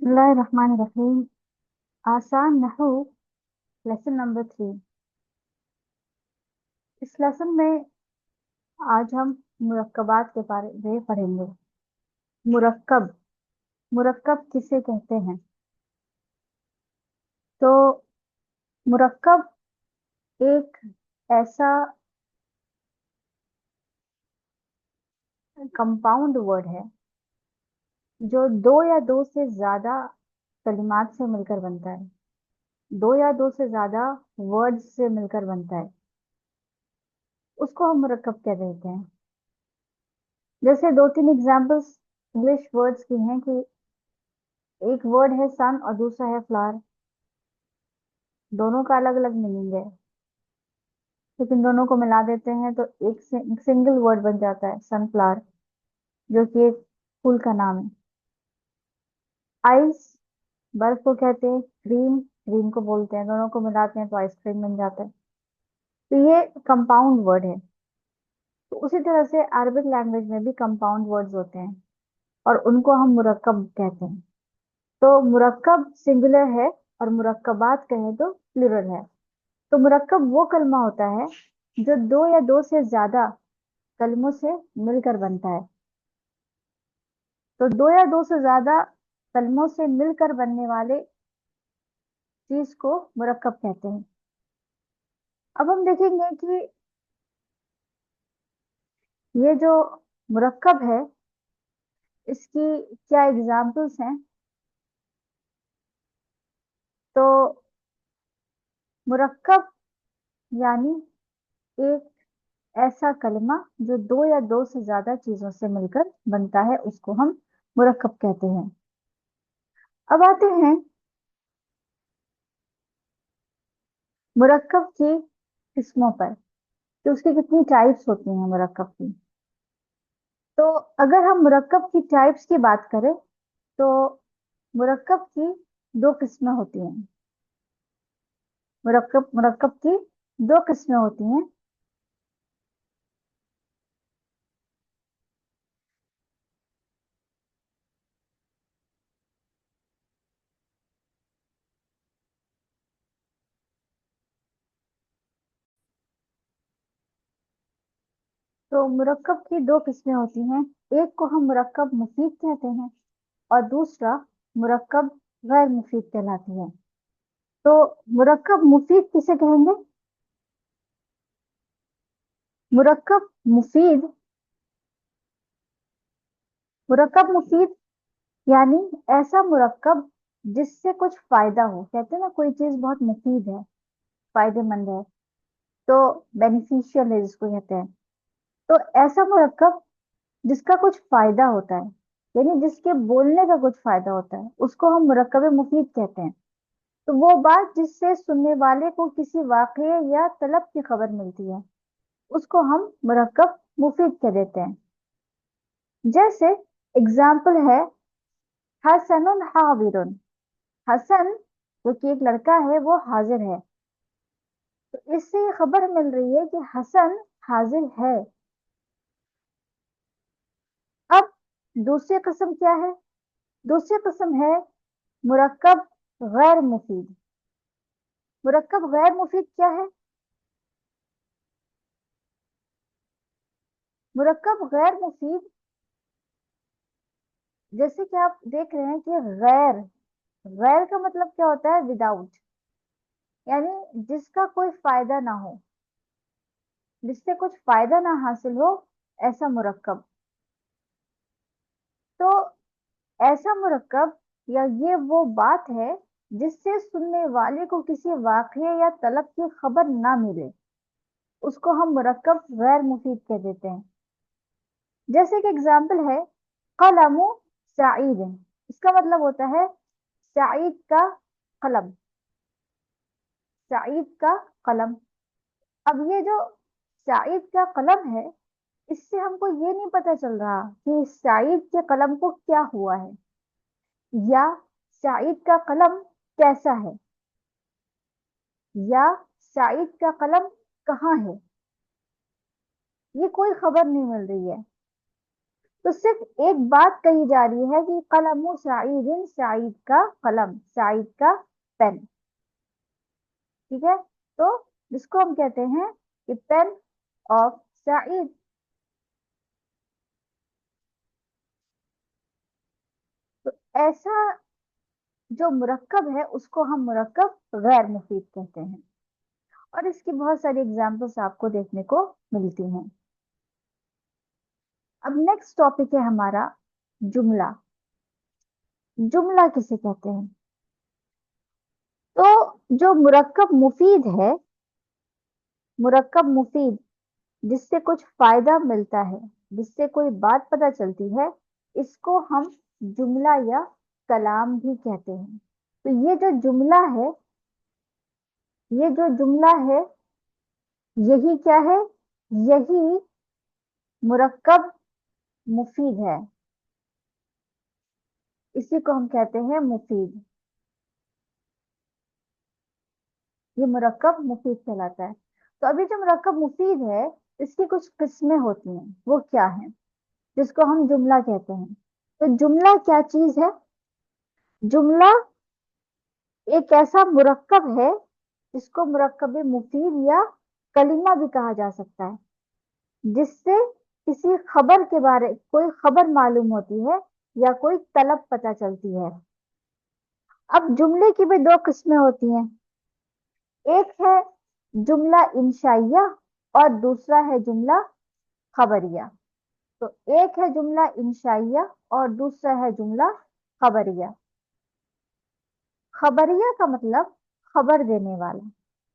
बिस्मिल्लाहिर्रहमानिर्रहीम। आसान नहू lesson number 3। इस लेसन में आज हम मुरक्कबात के बारे में पढ़ेंगे। मुरक्कब मुरक्कब किसे कहते हैं? तो मुरक्कब एक ऐसा कंपाउंड वर्ड है जो दो या दो से ज्यादा कलिमात से मिलकर बनता है। दो या दो से ज्यादा वर्ड्स से मिलकर बनता है, उसको हम मुरक्कब कह देते हैं। जैसे दो तीन एग्जांपल्स इंग्लिश वर्ड्स की हैं कि एक वर्ड है सन और दूसरा है फ्लावर। दोनों का अलग अलग मीनिंग है, लेकिन दोनों को मिला देते हैं तो एक सिंगल वर्ड बन जाता है सनफ्लावर, जो कि एक फूल का नाम है। आइस बर्फ को कहते हैं, क्रीम क्रीम को बोलते हैं, दोनों को मिलाते हैं तो आइसक्रीम बन जाता है। तो ये कंपाउंड वर्ड है। तो उसी तरह से अरबिक लैंग्वेज में भी कंपाउंड वर्ड्स होते हैं और उनको हम मुरक्कब कहते हैं। तो मुरक्कब सिंगुलर है और मुरक्कबात कहें तो प्लूरल है। तो मुरक्कब वो कलमा होता है जो दो या दो से ज्यादा कलमों से मिलकर बनता है। तो दो या दो से ज्यादा कलमों से मिलकर बनने वाले चीज को मुरक्कब कहते हैं। अब हम देखेंगे कि ये जो मुरक्कब है इसकी क्या एग्जाम्पल्स हैं। तो मुरक्कब यानी एक ऐसा कलमा जो दो या दो से ज्यादा चीजों से मिलकर बनता है, उसको हम मुरक्कब कहते हैं। अब आते हैं मुरक्कब की किस्मों पर, कि उसकी कितनी टाइप्स होती हैं मुरक्कब की। तो अगर हम मुरक्कब की टाइप्स की बात करें तो मुरक्कब की दो किस्में होती हैं। मुरक्कब मुरक्कब की दो किस्में होती हैं। तो मुरक्कब की दो किस्में होती हैं। एक को हम मुरक्कब मुफीद कहते हैं और दूसरा मुरक्कब गैर मुफीद कहलाती है। तो मुरक्कब मुफीद किसे कहेंगे? मुरक्कब मुफीद मुरक्कब मुफीद यानी ऐसा मुरक्कब जिससे कुछ फायदा हो। कहते हैं ना, कोई चीज बहुत मुफीद है, फायदेमंद है, तो बेनिफिशियल है जिसको कहते हैं। तो ऐसा मुरक्कब जिसका कुछ फायदा होता है, यानी जिसके बोलने का कुछ फायदा होता है, उसको हम मुरक्कब मुफीद कहते हैं। तो वो बात जिससे सुनने वाले को किसी वाकये या तलब की खबर मिलती है, उसको हम मुरक्कब मुफीद कह देते हैं। जैसे एग्जाम्पल है हसनुन हाविरुन। हसन जो कि एक लड़का है वो हाजिर है। तो इससे ये खबर मिल रही है कि हसन हाजिर है। अब दूसरी किस्म क्या है? दूसरी किस्म है मुरक्कब गैर मुफीद। मुरक्कब गैर मुफीद क्या है? मुरक्कब गैर मुफीद, जैसे कि आप देख रहे हैं कि गैर, गैर का मतलब क्या होता है? विदाउट, यानी जिसका कोई फायदा ना हो, जिससे कुछ फायदा ना हासिल हो, ऐसा मुरक्कब। तो ऐसा मुरक्कब या ये वो बात है जिससे सुनने वाले को किसी वाकये या तलब की खबर ना मिले, उसको हम मुरक्कब गैर मुफीद कह देते हैं। जैसे कि एग्जाम्पल है कलमु साइद। इसका मतलब होता है साइद का कलम, साइद का कलम। अब ये जो साइद का कलम है, इससे हमको ये नहीं पता चल रहा कि साइद के कलम को क्या हुआ है या साइद का कलम कैसा है या साइद का कलम कहाँ है। ये कोई खबर नहीं मिल रही है। तो सिर्फ एक बात कही जा रही है कि कलमु सईद, सईद का कलम, सईद का पेन। ठीक है, तो जिसको हम कहते हैं कि पेन ऑफ सईद। तो ऐसा जो मुरक्कब है उसको हम मुरक्कब गैर मुफीद कहते हैं, और इसकी बहुत सारी एग्जाम्पल्स आपको देखने को मिलती हैं। अब नेक्स्ट टॉपिक है हमारा जुमला। जुमला किसे कहते हैं? तो जो मुरक्कब मुफीद है, मुरक्कब मुफीद जिससे कुछ फायदा मिलता है, जिससे कोई बात पता चलती है, इसको हम जुमला या कलाम भी कहते हैं। तो ये जो जुमला है, ये जो जुमला है, यही क्या है? यही मुरक्कब मुफीद है, इसी को हम कहते हैं मुफीद। ये मुरक्कब मुफीद कहलाता है। तो अभी जो मुरक्कब मुफीद है, इसकी कुछ किस्में होती हैं, वो क्या है, जिसको हम जुमला कहते हैं। तो जुमला क्या चीज है? जुमला एक ऐसा मुरक्कब है जिसको मुरक्कब मुफीद या कलीमा भी कहा जा सकता है, जिससे किसी खबर के बारे, कोई खबर मालूम होती है या कोई तलब पता चलती है। अब जुमले की भी दो किस्में होती हैं, एक है जुमला इंशाइया और दूसरा है जुमला खबरिया। तो एक है जुमला इंशाइया और दूसरा है जुमला खबरिया। खबरिया का मतलब खबर देने वाला,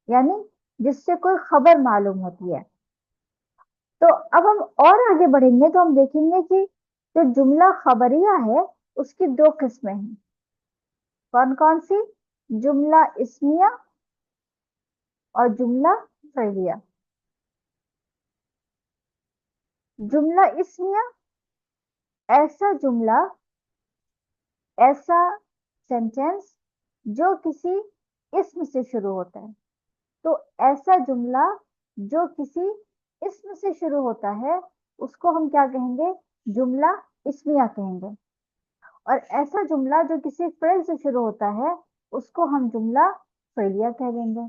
यानी जिससे कोई खबर मालूम होती है। तो अब हम और आगे बढ़ेंगे तो हम देखेंगे कि जो जुमला खबरिया है उसकी दो किस्में हैं। कौन कौन सी? जुमला इस्मिया और जुमला फ़इलिया। जुमला इस्मिया ऐसा जुमला, ऐसा सेंटेंस जो किसी इस्म से शुरू होता है। तो ऐसा जुमला जो किसी इस्म से शुरू होता है उसको हम क्या कहेंगे? जुमला इस्मिया कहेंगे। और ऐसा जुमला जो किसी फेल से शुरू होता है उसको हम जुमला फेलिया कह देंगे।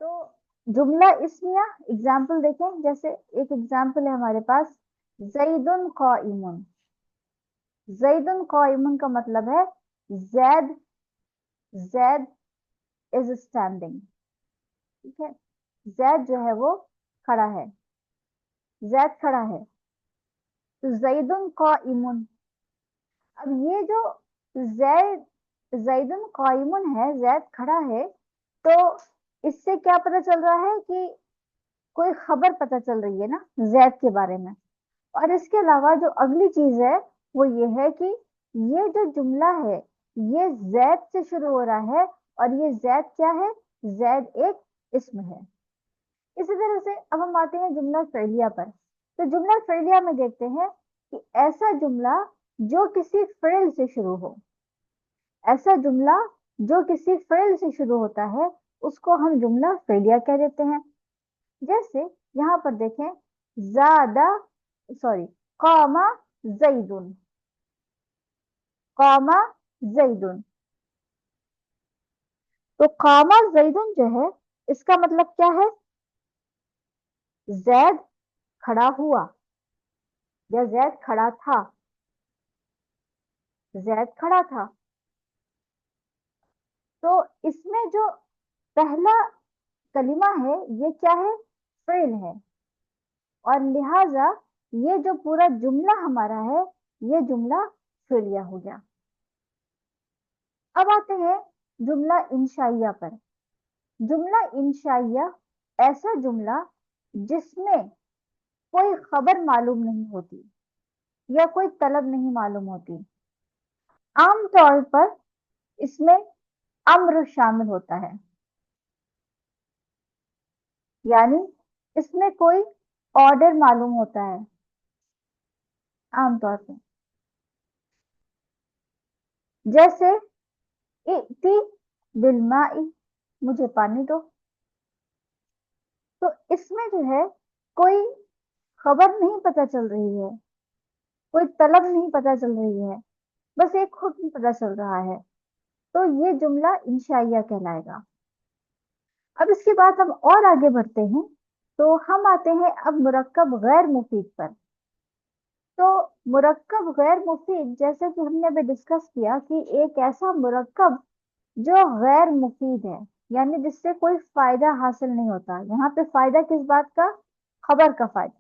तो जुमला इस्मिया एग्जाम्पल देखें, जैसे एक एग्जाम्पल है हमारे पास, जैदुन काइमुन। जैदुन काइमुन का मतलब है जैद, जैद इज स्टैंडिंग। ठीक है, जैद जो है वो खड़ा है, जैद खड़ा है। तो जैदुन काइमुन, अब ये जो जैद, जैदुन काइमुन है, जैद खड़ा है, तो इससे क्या पता चल रहा है कि कोई खबर पता चल रही है ना जैद के बारे में। और इसके अलावा जो अगली चीज है वो ये है कि ये जो जुमला है ये जैद से शुरू हो रहा है, और ये जैद क्या है? जैद एक इस्म है। इसी तरह से अब हम आते हैं जुमला फ़इलिया पर। तो जुमला फ़इलिया में देखते हैं कि ऐसा जुमला जो किसी फ़िल से शुरू हो, ऐसा जुमला जो किसी फ़िल से शुरू होता है उसको हम जुमला फ़इलिया कह देते हैं। जैसे यहाँ पर देखें, ज्यादा, सॉरी, कामा जैदुन, कामा जैदुन। तो कामा जैदुन जो है इसका मतलब क्या है? जैद खड़ा हुआ या जैद खड़ा था, जैद खड़ा था। तो इसमें जो पहला कलिमा है ये क्या है? फेल है, और लिहाजा ये जो पूरा जुमला हमारा है ये जुमला फेलिया हो गया। अब आते हैं जुमला इंशाइया पर। जुमला इंशाइया ऐसा जुमला जिसमें कोई खबर मालूम नहीं होती या कोई तलब नहीं मालूम होती। आमतौर पर इसमें अम्र शामिल होता है, यानी इसमें कोई ऑर्डर मालूम होता है आमतौर पर। जैसे इति बिलमाई, मुझे पानी दो। तो इसमें जो है कोई खबर नहीं पता चल रही है, कोई तलब नहीं पता चल रही है, बस एक हुक्म पता चल रहा है, तो ये जुमला इंशाइया कहलाएगा। अब इसके बाद हम और आगे बढ़ते हैं, तो हम आते हैं अब मुरक्कब गैर मुफीद पर। तो मुरक्कब गैर मुफीद, जैसे कि हमने अभी डिस्कस किया कि एक ऐसा मुरक्कब जो गैर मुफीद है, यानी जिससे कोई फायदा हासिल नहीं होता। यहाँ पे फायदा किस बात का? खबर का फायदा,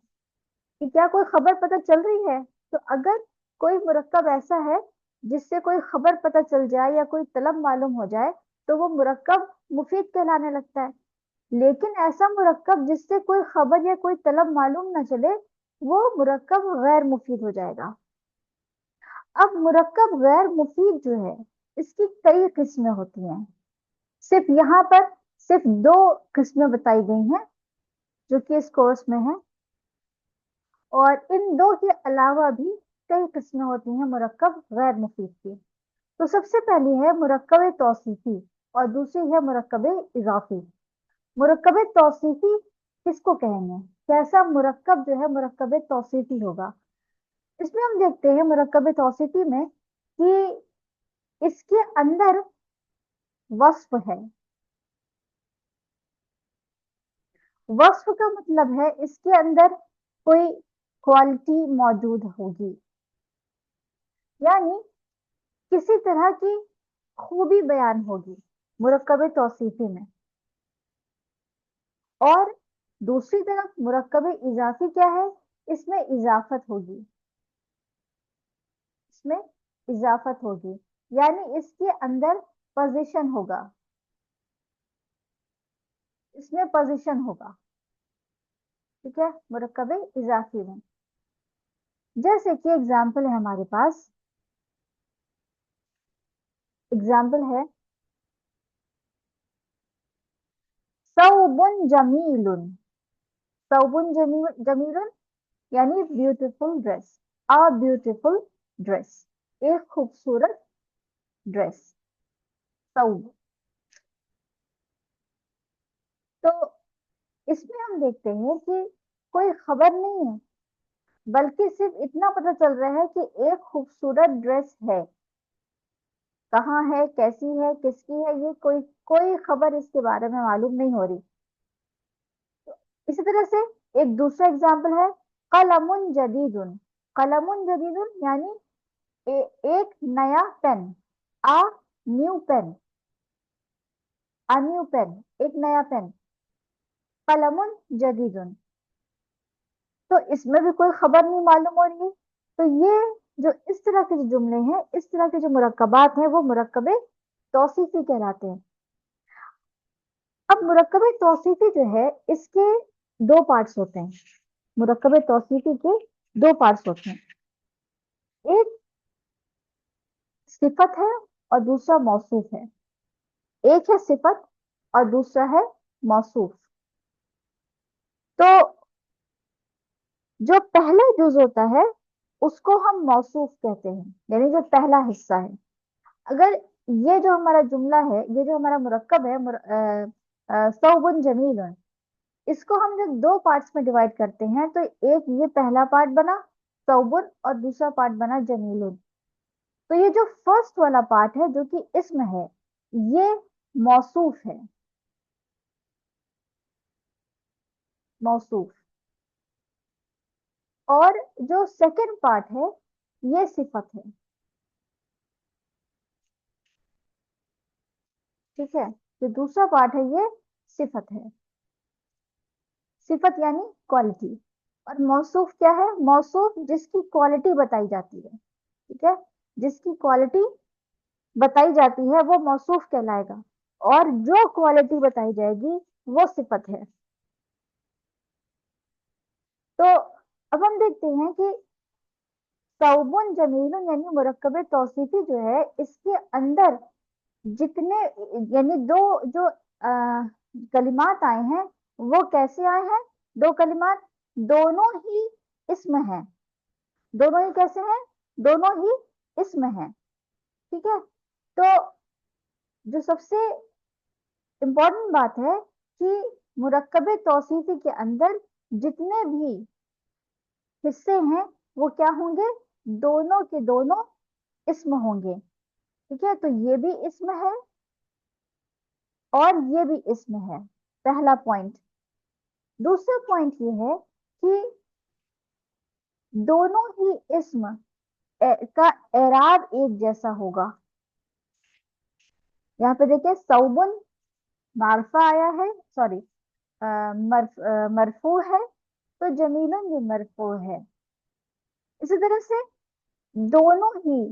कि क्या कोई खबर पता चल रही है। तो अगर कोई मुरक्कब ऐसा है जिससे कोई खबर पता चल जाए या कोई तलब मालूम हो जाए, तो वो मुरक्कब मुफीद कहलाने लगता है। लेकिन ऐसा मुरक्कब जिससे कोई खबर या कोई तलब मालूम ना चले, वो मुरक्कब गैर मुफीद हो जाएगा। अब मुरक्कब गैर मुफीद जो है, इसकी कई किस्में होती हैं। सिर्फ यहाँ पर सिर्फ दो किस्में बताई गई हैं जो कि इस कोर्स में है, और इन दो के अलावा भी कई किस्में होती हैं मुरक्कब गैर मुफीद की। तो सबसे पहली है मुरक्कब तौसीफी, और दूसरी है मुरक्कब इजाफी। मुरक्कब तौसीफी किसको कहेंगे? कैसा मुरक्कब जो है मुरक्कब तौसीफी होगा? इसमें हम देखते हैं मुरक्कब तौसीफी में कि इसके अंदर वस्फ है। वस्फ का मतलब है इसके अंदर कोई क्वालिटी मौजूद होगी, यानी किसी तरह की खूबी बयान होगी मुरक्कब तौसीफी में। और दूसरी तरफ मुरक्कब इजाफी क्या है? इसमें इजाफत होगी, इसमें इजाफत होगी, यानी इसके अंदर पोजीशन होगा, इसमें पोजीशन होगा। ठीक है, मुरक्कब इजाफी में जैसे कि एग्जाम्पल है हमारे पास, एग्जाम्पल है सौबुन जमीलुन। सौबुन जमीलुन यानी beautiful dress, a beautiful dress, एक खूबसूरत ड्रेस, सौब। तो इसमें हम देखते हैं कि कोई खबर नहीं है, बल्कि सिर्फ इतना पता चल रहा है कि एक खूबसूरत ड्रेस है। कहाँ है, कैसी है, किसकी है, ये कोई कोई खबर इसके बारे में मालूम नहीं हो रही। इसी तरह से एक दूसरा एग्जाम्पल है कलमुन जदीदुन। कलमुन जदीदुन यानी एक नया पेन, आ न्यू पेन, आ न्यू पेन, एक नया पेन, कलमुन जदीदुन। तो इसमें भी कोई खबर नहीं मालूम हो रही है। तो ये जो इस तरह के जो जुमले हैं, इस तरह के जो मुरक्कबात हैं, वो मुरक्कबे तौसीफी कहलाते हैं। अब मुरक्कबे तौसीफी जो है, इसके दो पार्ट्स होते हैं। मुरक्कबे तौसीफी के दो पार्ट्स होते हैं, एक सिफत है और दूसरा मौसूफ है। एक है सिफत और दूसरा है मौसूफ। तो जो पहला जुज होता है उसको हम मौसूफ कहते हैं, यानी जो पहला हिस्सा है। अगर ये जो हमारा जुमला है, ये जो हमारा मुरक्कब है सौबुन जमील, इसको हम जब दो पार्ट्स में डिवाइड करते हैं, तो एक ये पहला पार्ट बना सौबुन और दूसरा पार्ट बना जमीलुन। तो ये जो फर्स्ट वाला पार्ट है जो कि इसम है, ये मौसूफ है, मौसूफ। और जो सेकंड पार्ट है ये सिफत है। ठीक है, जो दूसरा पार्ट है ये सिफत है। सिफत यानी क्वालिटी। और मौसूफ क्या है? मौसूफ जिसकी क्वालिटी बताई जाती है। ठीक है, जिसकी क्वालिटी बताई जाती है वो मौसूफ कहलाएगा, और जो क्वालिटी बताई जाएगी वो सिफत है। तो अब हम देखते हैं कि सौबुन जमीलुन यानी मुरक्कब तौसीफी जो है, इसके अंदर जितने यानी दो जो कलिमात आए हैं, वो कैसे आए हैं? दो कलिमात, दोनों ही इसम हैं। दोनों ही कैसे हैं? दोनों ही इसम हैं। ठीक है, तो जो सबसे इम्पोर्टेंट बात है कि मुरक्कब तौसीफी के अंदर जितने भी हिस्से हैं वो क्या होंगे, दोनों के दोनों इसम होंगे। ठीक है, तो ये भी इसम है और ये भी इसम है, पहला पॉइंट। दूसरा पॉइंट ये है कि दोनों ही इसम का एराब एक जैसा होगा। यहाँ पे देखिए सौबुन मार्फा आया है, सॉरी मरफू है, तो जमीलन भी मरफू है। इसी तरह से दोनों ही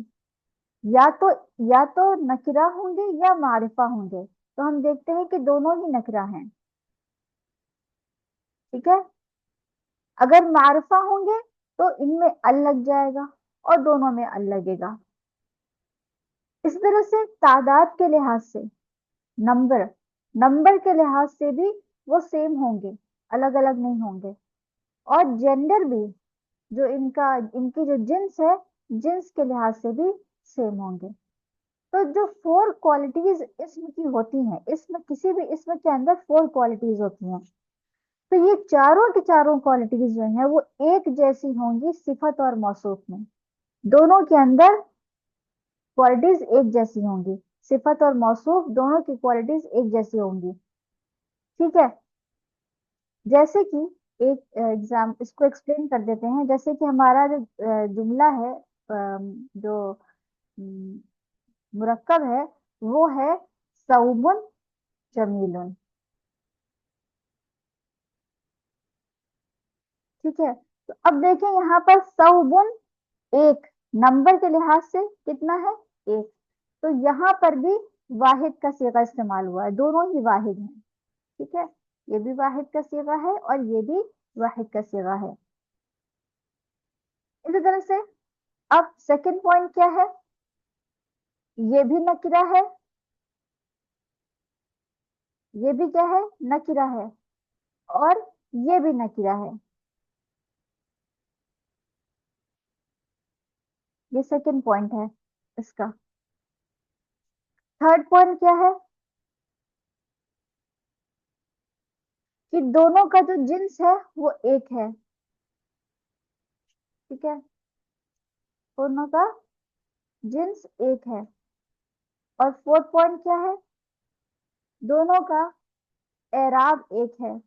या तो या तो नकिरा होंगे या मारिफा होंगे, तो हम देखते हैं कि दोनों ही नकिरा हैं। ठीक है, अगर मारिफा होंगे तो इनमें अल लग जाएगा और दोनों में अल लगेगा। इस तरह से तादाद के लिहाज से, नंबर नंबर के लिहाज से भी वो सेम होंगे, अलग अलग नहीं होंगे। और जेंडर भी, जो इनका इनकी जो जिन्स है, जिन्स के लिहाज से भी सेम होंगे। तो जो फोर क्वालिटीज इसम की होती हैं, इसमें किसी भी इसम के अंदर फोर क्वालिटीज होती हैं, तो ये चारों की चारों क्वालिटीज जो हैं वो एक जैसी होंगी सिफत और मौसूफ में। दोनों के अंदर क्वालिटीज एक जैसी होंगी, सिफत और मौसूफ दोनों की क्वालिटीज एक जैसी होंगी। ठीक है, जैसे कि एक एग्जाम इसको एक्सप्लेन कर देते हैं। जैसे कि हमारा जो जुमला है, जो मुरक्कब है, वो है सौबुन जमीलुन। ठीक है, तो अब देखें यहाँ पर सौबुन एक, नंबर के लिहाज से कितना है, एक। तो यहाँ पर भी वाहिद का सीगा इस्तेमाल हुआ है, दोनों ही वाहिद हैं। ठीक है, ये भी वाहिद का सीगा है और ये भी वाहिद का सीगा है। इसी तरह से अब सेकंड पॉइंट क्या है, ये भी नकिरा है, ये भी क्या है, नकिरा है, और ये भी नकिरा है। ये सेकंड पॉइंट है इसका। थर्ड पॉइंट क्या है कि दोनों का जो जिन्स है वो एक है। ठीक है, दोनों का जिन्स एक है। और फोर्थ पॉइंट क्या है, दोनों का एराब एक है,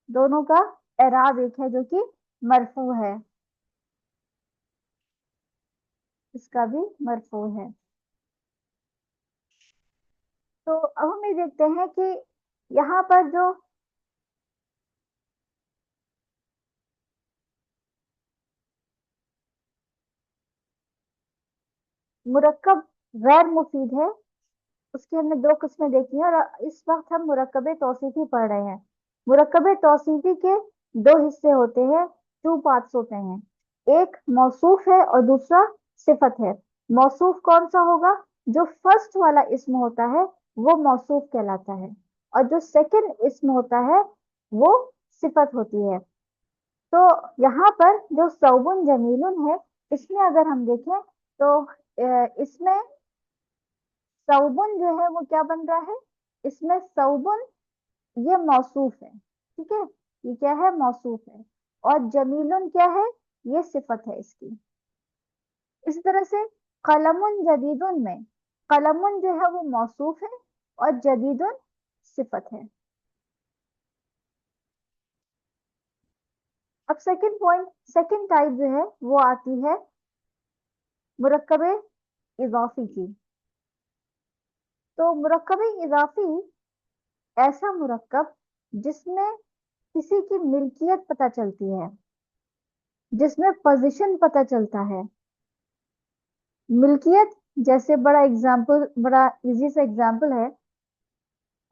दोनों का एराब एक है जो कि मरफू है, इसका भी मरफू है। तो अब हम ये देखते हैं कि यहाँ पर जो मुरक्कब गैर मुफीद है, उसकी हमने दो किस्में देखी हैं, और इस वक्त हम मुरक्कबे तौसीफी पढ़ रहे हैं। मुरक्कबे तौसीफी के दो हिस्से होते हैं, टू पार्ट्स होते हैं। एक मौसूफ है और दूसरा सिफत है। मौसूफ कौन सा होगा, जो फर्स्ट वाला इस्म होता है वो मौसूफ कहलाता है, और जो सेकंड इस्म होता है वो सिफत होती है। तो यहाँ पर जो सौबुन जमीलुन है, इसमें अगर हम देखें तो इसमें सौबुन जो है वो क्या बन रहा है, इसमें सौबुन ये मौसूफ है। ठीक है, ये क्या है, मौसूफ है। और जमीलुन क्या है, ये सिफत है इसकी। इसी तरह से कलमुन जदीदुन में कलमुन जो है वो मौसूफ है और जदीदुन सिफत है। अब सेकंड पॉइंट, सेकंड टाइप जो है वो आती है मुरक्कबे इजाफी की। तो मुरक्कबे इजाफी ऐसा मुरक्कब जिसमें किसी की मिल्कियत पता चलती है, जिसमें पोजीशन पता चलता है। मिल्कियत, जैसे बड़ा एग्जाम्पल, बड़ा इजी सा एग्जाम्पल है,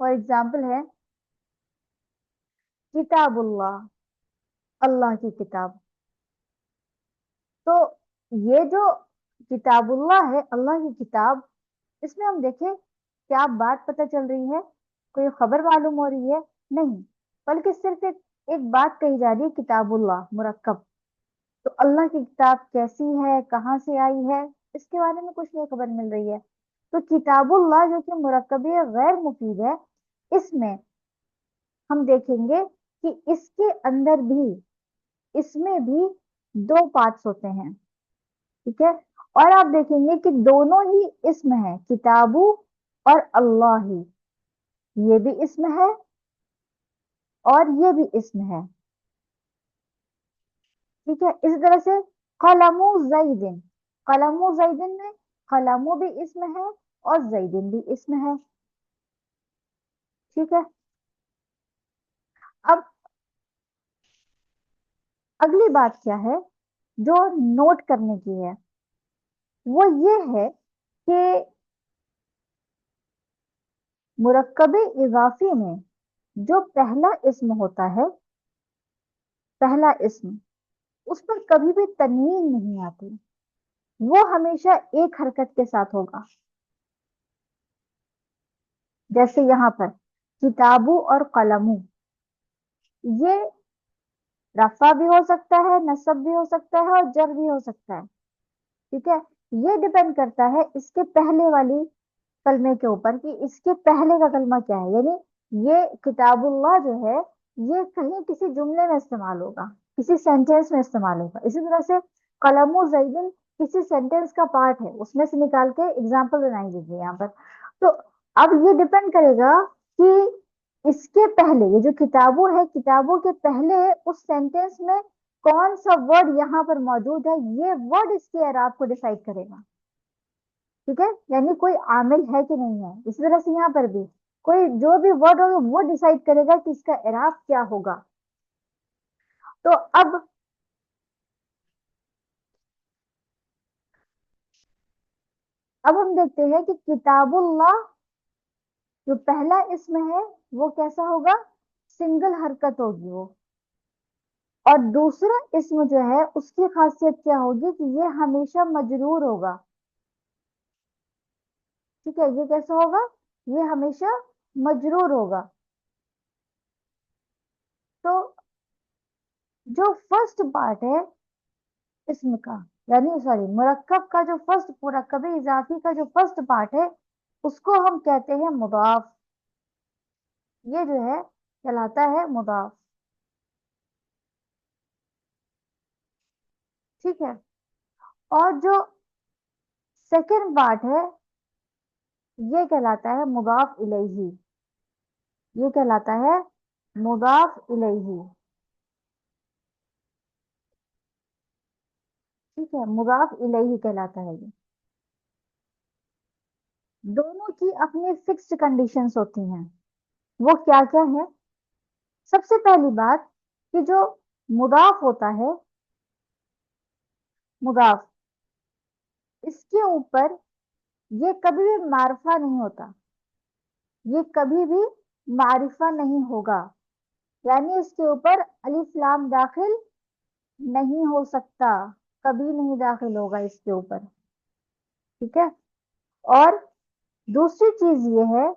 फॉर एग्जाम्पल है किताबुल्लाह, अल्लाह की किताब। तो ये जो किताबुल्लाह है, अल्लाह की किताब, इसमें हम देखें क्या बात पता चल रही है, कोई खबर मालूम हो रही है, नहीं, बल्कि सिर्फ एक बात कही जा रही है, किताबुल्लाह मुरक्कब। तो अल्लाह की किताब कैसी है, कहाँ से आई है, इसके बारे में कुछ नहीं खबर मिल रही है। तो किताबुल्लाह जो कि मुरक्कब गैर मुफीद है, इसमें हम देखेंगे कि इसके अंदर भी, इसमें भी दो पार्ट्स होते हैं। ठीक है, और आप देखेंगे कि दोनों ही इसम है, किताबु और अल्लाह ही। ये भी इसम है और ये भी इसम है। ठीक है, इसी तरह से कलमु जैदिन, कलमु जैदिन में कलमु भी इसम है और जैदिन भी इसम है। ठीक है, अब अगली बात क्या है जो नोट करने की है, वो ये है कि मुरक्कबे इजाफी में जो पहला इस्म होता है, पहला इस्म, उस पर कभी भी तन्वीन नहीं आती, वो हमेशा एक हरकत के साथ होगा। जैसे यहाँ पर किताबु और कलमु, ये रफा भी हो सकता है, नसब भी हो सकता है और जर भी हो सकता है। ठीक है, ये डिपेंड करता है इसके पहले वाली कलमे के ऊपर कि इसके पहले का कलमा क्या है। यानी ये किताबुल्लाह जो है, ये कहीं किसी जुमले में इस्तेमाल होगा, किसी सेंटेंस में इस्तेमाल होगा। इसी तरह से कलमु जैदिन किसी सेंटेंस का पार्ट है, उसमें से निकाल के एग्जाम्पल बनाई दीजिए यहाँ पर। तो अब ये डिपेंड करेगा कि इसके पहले, ये जो किताबों है, किताबों के पहले उस सेंटेंस में कौन सा वर्ड यहाँ पर मौजूद है, ये वर्ड इसके एराब को डिसाइड करेगा। ठीक है, यानी कोई आमिल है कि नहीं है। इसी तरह से यहाँ पर भी कोई जो भी वर्ड होगा वो डिसाइड करेगा कि इसका एराब क्या होगा। तो अब हम देखते हैं कि किताबुल्लाह जो पहला इसम है वो कैसा होगा, सिंगल हरकत होगी वो। और दूसरा इसम जो है उसकी खासियत क्या होगी कि ये हमेशा मजरूर होगा। ठीक है, ये कैसा होगा, ये हमेशा मजरूर होगा। तो जो फर्स्ट पार्ट है इसम का, यानी सॉरी मुरक्कब का जो फर्स्ट, मुरक्कब इजाफी का जो फर्स्ट पार्ट है, उसको हम कहते हैं मुदाफ। ये जो है कहलाता है मुदाफ। ठीक है, और जो सेकंड पार्ट है ये कहलाता है मुदाफ इलैही। ये कहलाता है मुदाफ इलैही। ठीक है, मुदाफ इलैही कहलाता है ये। दोनों की अपनी फिक्स्ड कंडीशंस होती हैं। वो क्या क्या है, सबसे पहली बात कि जो मुदाफ होता है, मुदाफ, इसके ऊपर ये कभी भी मारिफा नहीं होता, ये कभी भी मारिफा नहीं होगा। यानी इसके ऊपर अलिफ लाम दाखिल नहीं हो सकता, कभी नहीं दाखिल होगा इसके ऊपर। ठीक है, और दूसरी चीज ये है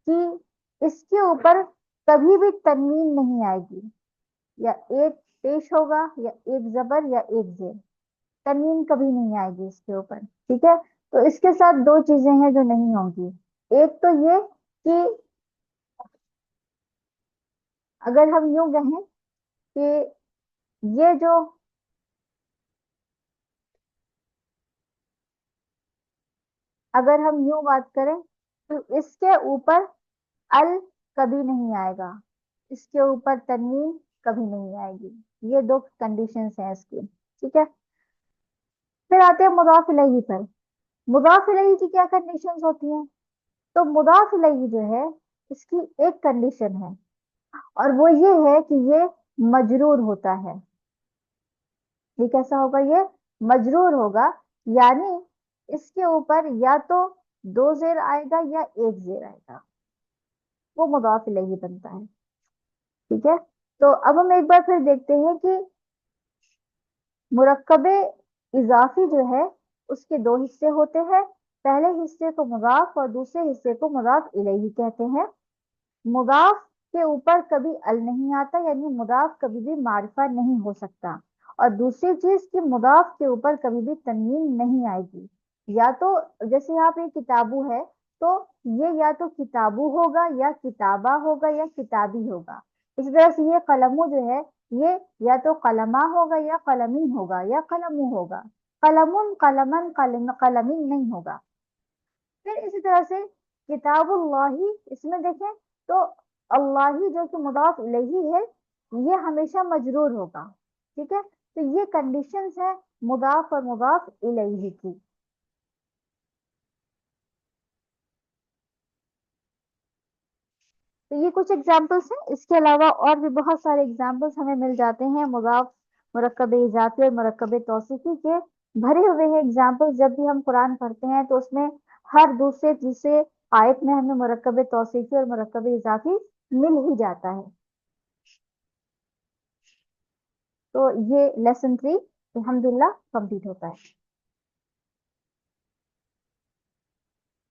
कि इसके ऊपर कभी भी तनवीन नहीं आएगी, या एक पेश होगा या एक जबर या एक जेर, तनवीन कभी नहीं आएगी इसके ऊपर। ठीक है, तो इसके साथ दो चीजें हैं जो नहीं होंगी। एक तो ये कि अगर हम यूं कहें कि ये जो, अगर हम यूं बात करें तो इसके ऊपर अल कभी नहीं आएगा, इसके ऊपर तनवीन कभी नहीं आएगी। ये दो कंडीशंस हैं इसकी। ठीक है, फिर आते हैं मुदाफ इलैही पर। मुदाफ इलैही की क्या कंडीशंस होती हैं, तो मुदाफ इलैही जो है इसकी एक कंडीशन है, और वो ये है कि ये मजरूर होता है। ये कैसा होगा, ये मजरूर होगा। यानी इसके ऊपर या तो दो जेर आएगा या एक जेर आएगा, वो मुदाफ इलैही बनता है। ठीक है, तो अब हम एक बार फिर देखते हैं कि मुरक्कबे इजाफी जो है उसके दो हिस्से होते हैं। पहले हिस्से को मुदाफ और दूसरे हिस्से को मुदाफ इलैही कहते हैं। मुदाफ के ऊपर कभी अल नहीं आता, यानी मुदाफ कभी भी मारिफा नहीं हो सकता। और दूसरी चीज कि मुदाफ के ऊपर कभी भी तनवीन नहीं आएगी। या तो जैसे यहाँ पे किताबू है, तो ये या तो किताबू होगा या किताबा होगा या किताबी होगा। इसी तरह से ये कलमू जो है, ये या तो कलमा होगा या कलमी होगा या कलमू होगा, कलमुन कलमन कलमीन नहीं होगा। फिर इसी तरह से किताबुल्लाही, इसमें देखें तो अल्लाही जो कि मुदाफ इलैही है, ये हमेशा मजरूर होगा। ठीक है, तो ये कंडीशंस है मुदाफ और मुदाफ इलैही की। तो ये कुछ एग्जाम्पल्स हैं, इसके अलावा और भी बहुत सारे एग्जाम्पल्स हमें मिल जाते हैं मुदाफ मुरक्कब इजाफी और मुरक्कब तौसीफी के भरे हुए हैं एग्जाम्पल्स। जब भी हम कुरान पढ़ते हैं तो उसमें हर दूसरे तीसरे आयत में हमें मुरक्कब तौसीफी और मुरक्कब इजाफी मिल ही जाता है। तो ये लेसन 3 अल्हम्दुलिल्लाह कंप्लीट होता है।